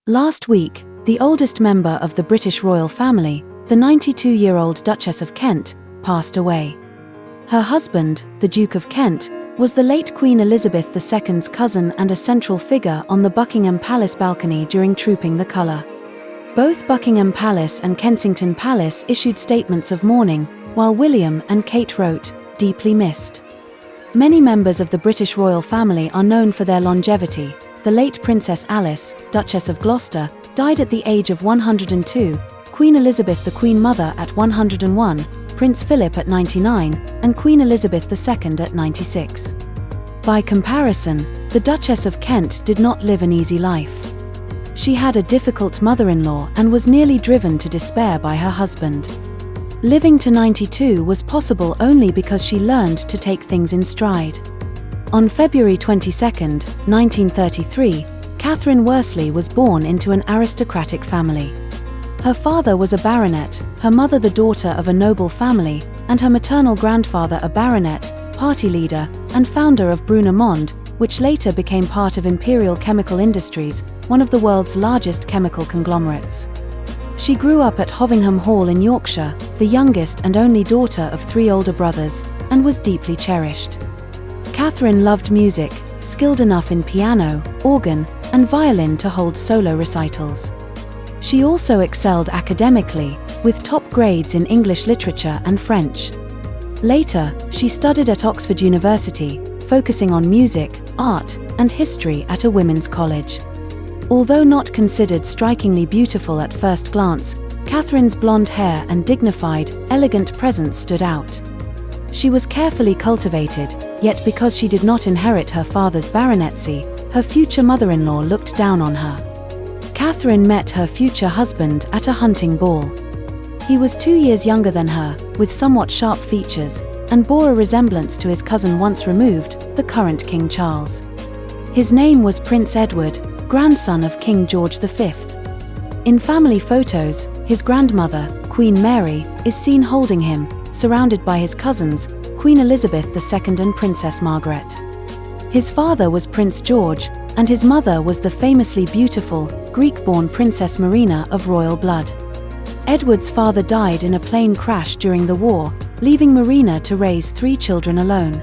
Last week, the oldest member of the British royal family, the 92-year-old Duchess of Kent, passed away. Her husband, the Duke of Kent, was the late Queen Elizabeth II's cousin and a central figure on the Buckingham Palace balcony during Trooping the Colour. Both Buckingham Palace and Kensington Palace issued statements of mourning, while William and Kate wrote, "Deeply missed." Many members of the British royal family are known for their longevity. The late Princess Alice, Duchess of Gloucester, died at the age of 102, Queen Elizabeth the Queen Mother at 101, Prince Philip at 99, and Queen Elizabeth II at 96. By comparison, the Duchess of Kent did not live an easy life. She had a difficult mother-in-law and was nearly driven to despair by her husband. Living to 92 was possible only because she learned to take things in stride. On February 22, 1933, Catherine Worsley was born into an aristocratic family. Her father was a baronet, her mother the daughter of a noble family, and her maternal grandfather a baronet, party leader, and founder of Brunner Monde, which later became part of Imperial Chemical Industries, one of the world's largest chemical conglomerates. She grew up at Hovingham Hall in Yorkshire, the youngest and only daughter of 3 older brothers, and was deeply cherished. Catherine loved music, skilled enough in piano, organ, and violin to hold solo recitals. She also excelled academically, with top grades in English literature and French. Later, she studied at Oxford University, focusing on music, art, and history at a women's college. Although not considered strikingly beautiful at first glance, Catherine's blonde hair and dignified, elegant presence stood out. She was carefully cultivated, yet because she did not inherit her father's baronetcy, her future mother-in-law looked down on her. Catherine met her future husband at a hunting ball. He was 2 years younger than her, with somewhat sharp features, and bore a resemblance to his cousin once removed, the current King Charles. His name was Prince Edward, grandson of King George V. In family photos, his grandmother, Queen Mary, is seen holding him, surrounded by his cousins, Queen Elizabeth II and Princess Margaret. His father was Prince George, and his mother was the famously beautiful, Greek-born Princess Marina of royal blood. Edward's father died in a plane crash during the war, leaving Marina to raise 3 children alone.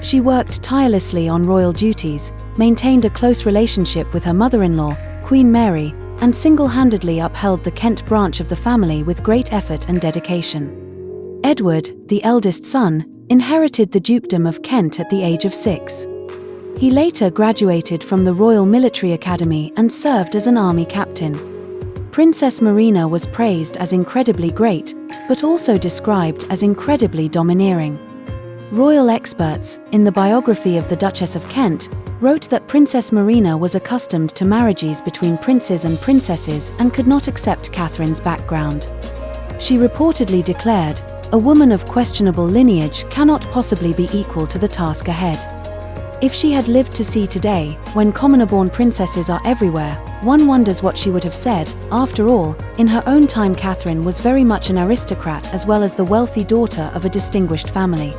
She worked tirelessly on royal duties, maintained a close relationship with her mother-in-law, Queen Mary, and single-handedly upheld the Kent branch of the family with great effort and dedication. Edward, the eldest son, inherited the dukedom of Kent at the age of 6. He later graduated from the Royal Military Academy and served as an army captain. Princess Marina was praised as incredibly great, but also described as incredibly domineering. Royal experts, in the biography of the Duchess of Kent, wrote that Princess Marina was accustomed to marriages between princes and princesses and could not accept Catherine's background. She reportedly declared, "A woman of questionable lineage cannot possibly be equal to the task ahead." If she had lived to see today, when commoner-born princesses are everywhere, one wonders what she would have said. After all, in her own time Catherine was very much an aristocrat as well as the wealthy daughter of a distinguished family.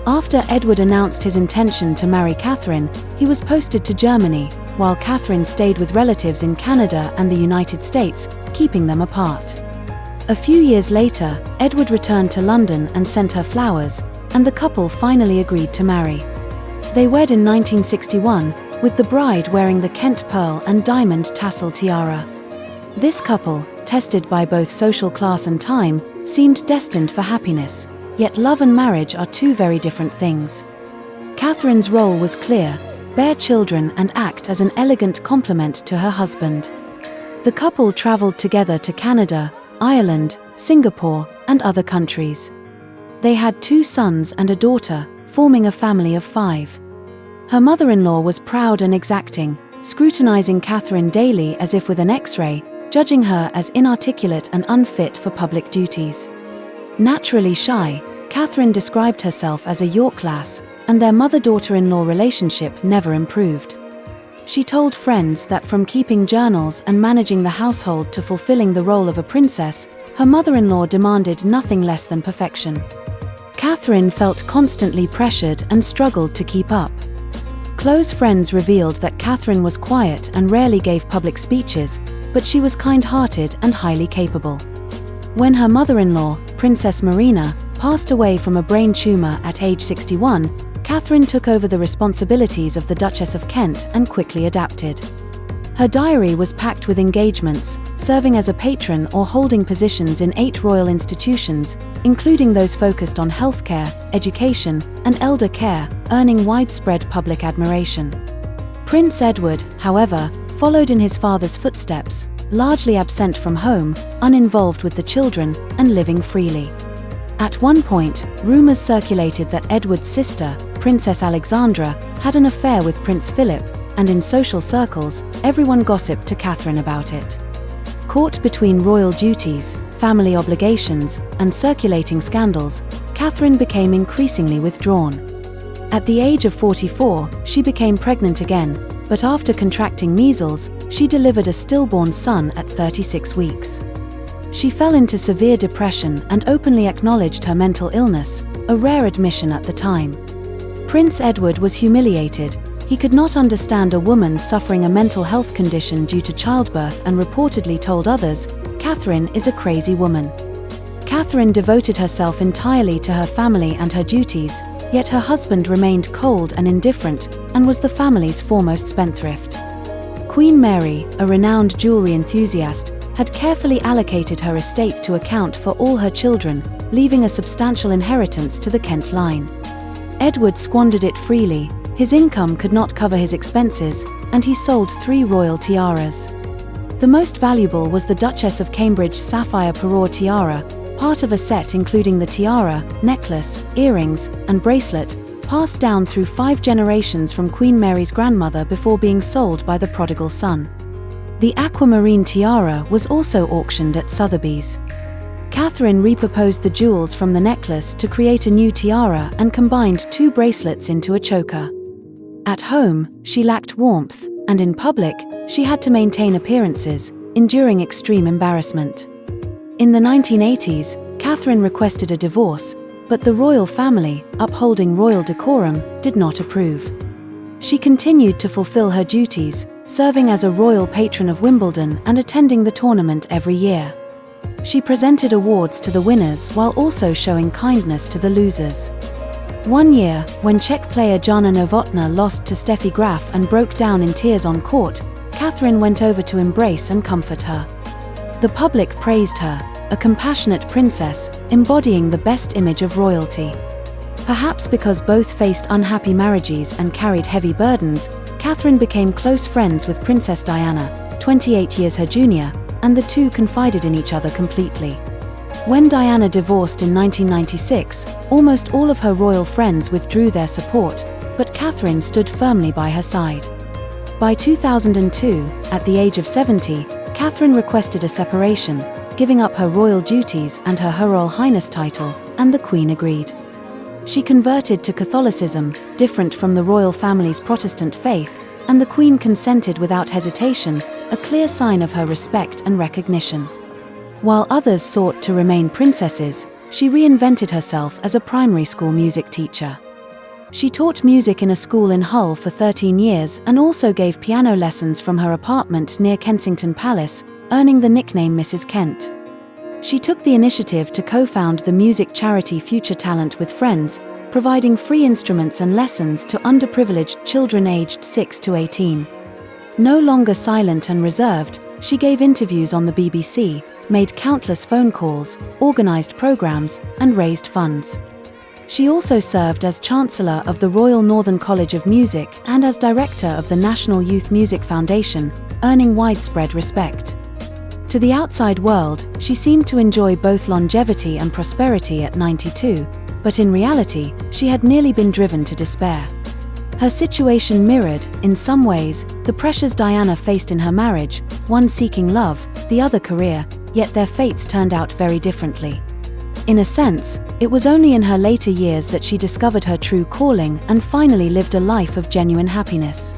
After Edward announced his intention to marry Catherine, he was posted to Germany, while Catherine stayed with relatives in Canada and the United States, keeping them apart. A few years later, Edward returned to London and sent her flowers, and the couple finally agreed to marry. They wed in 1961, with the bride wearing the Kent pearl and diamond tassel tiara. This couple, tested by both social class and time, seemed destined for happiness, yet love and marriage are 2 very different things. Catherine's role was clear: bear children and act as an elegant complement to her husband. The couple traveled together to Canada, Ireland, Singapore, and other countries. They had 2 sons and a daughter, forming a family of 5. Her mother-in-law was proud and exacting, scrutinizing Catherine daily as if with an X-ray, judging her as inarticulate and unfit for public duties. Naturally shy, Catherine described herself as a York lass, and their mother-daughter-in-law relationship never improved. She told friends that from keeping journals and managing the household to fulfilling the role of a princess, her mother-in-law demanded nothing less than perfection. Catherine felt constantly pressured and struggled to keep up. Close friends revealed that Catherine was quiet and rarely gave public speeches, but she was kind-hearted and highly capable. When her mother-in-law, Princess Marina, passed away from a brain tumor at age 61, Catherine took over the responsibilities of the Duchess of Kent and quickly adapted. Her diary was packed with engagements, serving as a patron or holding positions in 8 royal institutions, including those focused on healthcare, education, and elder care, earning widespread public admiration. Prince Edward, however, followed in his father's footsteps, largely absent from home, uninvolved with the children, and living freely. At one point, rumors circulated that Edward's sister, Princess Alexandra, had an affair with Prince Philip, and in social circles, everyone gossiped to Catherine about it. Caught between royal duties, family obligations, and circulating scandals, Catherine became increasingly withdrawn. At the age of 44, she became pregnant again, but after contracting measles, she delivered a stillborn son at 36 weeks. She fell into severe depression and openly acknowledged her mental illness, a rare admission at the time. Prince Edward was humiliated. He could not understand a woman suffering a mental health condition due to childbirth and reportedly told others, "Catherine is a crazy woman." Catherine devoted herself entirely to her family and her duties, yet her husband remained cold and indifferent, and was the family's foremost spendthrift. Queen Mary, a renowned jewelry enthusiast, had carefully allocated her estate to account for all her children, leaving a substantial inheritance to the Kent line. Edward squandered it freely. His income could not cover his expenses, and he sold 3 royal tiaras. The most valuable was the Duchess of Cambridge's sapphire parure tiara, part of a set including the tiara, necklace, earrings, and bracelet, passed down through 5 generations from Queen Mary's grandmother before being sold by the prodigal son. The aquamarine tiara was also auctioned at Sotheby's. Catherine repurposed the jewels from the necklace to create a new tiara and combined 2 bracelets into a choker. At home, she lacked warmth, and in public, she had to maintain appearances, enduring extreme embarrassment. In the 1980s, Catherine requested a divorce, but the royal family, upholding royal decorum, did not approve. She continued to fulfill her duties, serving as a royal patron of Wimbledon and attending the tournament every year. She presented awards to the winners while also showing kindness to the losers. One year, when Czech player Jana Novotná lost to Steffi Graf and broke down in tears on court, Catherine went over to embrace and comfort her. The public praised her, a compassionate princess, embodying the best image of royalty. Perhaps because both faced unhappy marriages and carried heavy burdens, Catherine became close friends with Princess Diana, 28 years her junior, and the two confided in each other completely. When Diana divorced in 1996, almost all of her royal friends withdrew their support, but Catherine stood firmly by her side. By 2002, at the age of 70, Catherine requested a separation, giving up her royal duties and her Royal Highness title, and the Queen agreed. She converted to Catholicism, different from the royal family's Protestant faith, and the Queen consented without hesitation, a clear sign of her respect and recognition. While others sought to remain princesses, she reinvented herself as a primary school music teacher. She taught music in a school in Hull for 13 years and also gave piano lessons from her apartment near Kensington Palace, earning the nickname Mrs. Kent. She took the initiative to co-found the music charity Future Talent with Friends, providing free instruments and lessons to underprivileged children aged 6 to 18. No longer silent and reserved, she gave interviews on the BBC, made countless phone calls, organized programs, and raised funds. She also served as Chancellor of the Royal Northern College of Music and as Director of the National Youth Music Foundation, earning widespread respect. To the outside world, she seemed to enjoy both longevity and prosperity at 92, but in reality, she had nearly been driven to despair. Her situation mirrored, in some ways, the pressures Diana faced in her marriage, one seeking love, the other career, yet their fates turned out very differently. In a sense, it was only in her later years that she discovered her true calling and finally lived a life of genuine happiness.